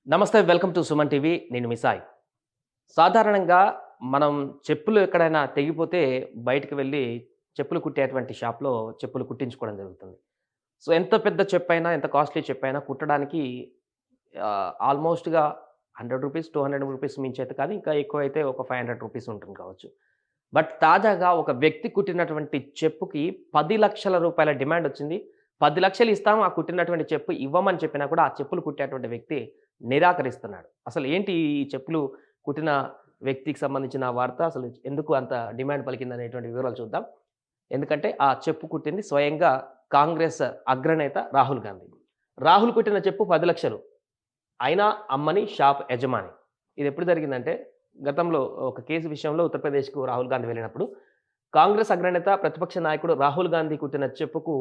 నమస్తే. Welcome to Suman TV. నేను మీ సాయి. సాధారణంగా మనం చెప్పులు ఎక్కడైనా తెగిపోతే బయటికి వెళ్లి చెప్పులు కుట్టేటువంటి షాప్‌లో చెప్పులు కుట్టించుకోవడం జరుగుతుంది. సో, ఎంత పెద్ద చెప్పైనా, ఎంత కాస్ట్‌లీ చెప్పైనా కుట్టడానికి ఆల్‌మోస్ట్‌గా రూ. 100, రూ. 200 మించయితే కాదు. ఇంకా ఎక్కువైతే ఒక రూ. 500 ఉంటుంది కావచ్చు. బట్ తాజాగా ఒక వ్యక్తి కుట్టినటువంటి చెప్పుకి రూ. 10,00,000 డిమాండొచ్చింది. 10,00,000 ఇస్తాం ఆ కుట్టినటువంటి చెప్పు ఇవ్వమని చెప్పినా కూడా ఆ చెప్పులు కుట్టేటువంటి వ్యక్తి నిరాకరిస్తున్నాడు. అసలు ఏంటి ఈ చెప్పులు కుట్టిన వ్యక్తికి సంబంధించిన వార్త? అసలు ఎందుకు అంత డిమాండ్ పలికిందనేటువంటి వివరాలు చూద్దాం. ఎందుకంటే ఆ చెప్పు కుట్టింది స్వయంగా కాంగ్రెస్ అగ్రనేత రాహుల్ గాంధీ. రాహుల్ కుట్టిన చెప్పు 10,00,000 అయినా అమ్మని షాప్ యజమాని. ఇదెప్పుడు జరిగిందంటే గతంలో ఒక కేసు విషయంలో ఉత్తరప్రదేశ్‌కు రాహుల్ గాంధీ వెళ్ళినప్పుడు కాంగ్రెస్ అగ్రనేత, ప్రతిపక్ష నాయకుడు రాహుల్ గాంధీ కుట్టిన చెప్పుకు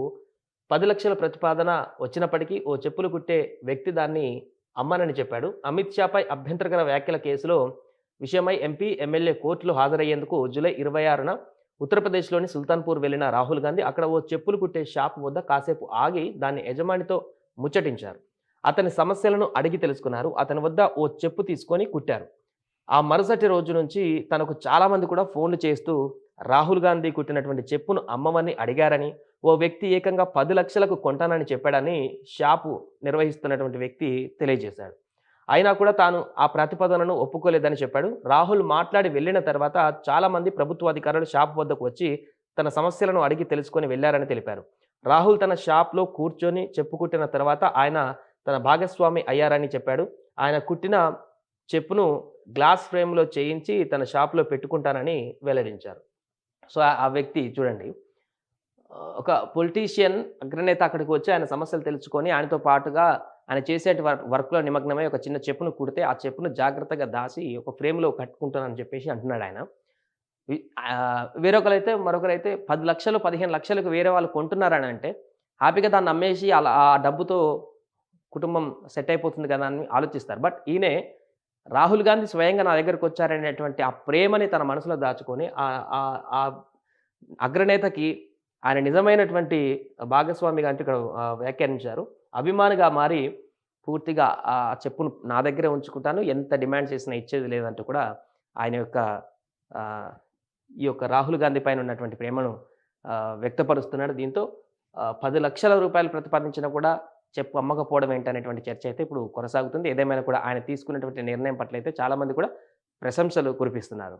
10,00,000 ప్రతిపాదన వచ్చినప్పటికీ ఓ చెప్పులు కుట్టే వ్యక్తి దాన్ని అమ్మనని చెప్పాడు. అమిత్ షాపై అభ్యంతరకర వ్యాఖ్యల కేసులో విషయమై ఎంపీ, ఎమ్మెల్యే కోర్టులో హాజరయ్యేందుకు జూలై 26న ఉత్తరప్రదేశ్‌లోని సుల్తాన్‌పూర్ వెళ్లిన రాహుల్ గాంధీ అక్కడ ఓ చెప్పులు కుట్టే షాప్ వద్ద కాసేపు ఆగి దాని యజమానితో ముచ్చటించారు. అతని సమస్యలను అడిగి తెలుసుకున్నారు. అతని వద్ద ఓ చెప్పు తీసుకొని కుట్టారు. ఆ మరుసటి రోజు నుంచి తనకు చాలామంది కూడా ఫోన్‌లు చేస్తూ రాహుల్ గాంధీ కుట్టినటువంటి చెప్పును అమ్మమని అడిగారని, ఓ వ్యక్తి ఏకంగా 10,00,000కు కొంటానని చెప్పాడని షాపు నిర్వహిస్తున్నటువంటి వ్యక్తి తెలియజేశాడు. అయినా కూడా తాను ఆ ప్రతిపాదనను ఒప్పుకోలేదని చెప్పాడు. రాహుల్ మాట్లాడి వెళ్ళిన తర్వాత చాలామంది ప్రభుత్వాధికారులు షాప్ వద్దకు వచ్చి తన సమస్యలను అడిగి తెలుసుకొని వెళ్లారని తెలిపారు. రాహుల్ తన షాప్‌లో కూర్చొని చెప్పు కుట్టిన తర్వాత ఆయన తన భాగస్వామి అయ్యారని చెప్పాడు. ఆయన కుట్టిన చెప్పును గ్లాస్ ఫ్రేమ్‌లో చేయించి తన షాప్‌లో పెట్టుకుంటానని వెల్లడించారు. సో, ఆ వ్యక్తి చూడండి, ఒక పొలిటీషియన్ అగ్రనేత అక్కడికి వచ్చి ఆయన సమస్యలు తెలుసుకొని ఆయనతో పాటుగా ఆయన చేసేటి వర్క్‌లో నిమగ్నమై ఒక చిన్న చెప్పును కుడితే, ఆ చెప్పును జాగ్రత్తగా దాసి ఒక ఫ్రేమ్‌లో కట్టుకుంటానని చెప్పేసి అంటున్నాడాయన. మరొకరైతే 10,00,000, 15,00,000కి వేరే వాళ్ళు కొంటున్నారనంటే హ్యాపీగా దాన్ని అమ్మేసి అలా ఆ డబ్బుతో కుటుంబం సెట్ అయిపోతుంది కదా అని ఆలోచిస్తారు. బట్ ఈయనే రాహుల్ గాంధీ స్వయంగా నా దగ్గరకొచ్చారనేటువంటి ఆ ప్రేమని తన మనసులో దాచుకొని ఆ అగ్రనేతకి ఆయన నిజమైనటువంటి భాగస్వామిగా అంటూ ఇక్కడ వ్యాఖ్యానించారు. అభిమానిగా మారి పూర్తిగా ఆ చెప్పును నా దగ్గరే ఉంచుకుంటాను. ఎంత డిమాండ్ చేసినా ఇచ్చేది లేదంటూ కూడా ఆయన యొక్క ఆహ్, ఈ యొక్క రాహుల్ గాంధీ పైన ఉన్నటువంటి ప్రేమను వ్యక్తపరుస్తున్నాడు. దీంతో రూ. 10,00,000 ప్రతిపాదించినా కూడా చెప్పు అమ్మకపోవడం ఏంటనేటువంటి చర్చ అయితే ఇప్పుడు కొనసాగుతుంది. ఏదేమైనా కూడా ఆయన తీసుకున్నటువంటి నిర్ణయం పట్లయితే చాలామంది కూడా ప్రశంసలు కురిపిస్తున్నారు.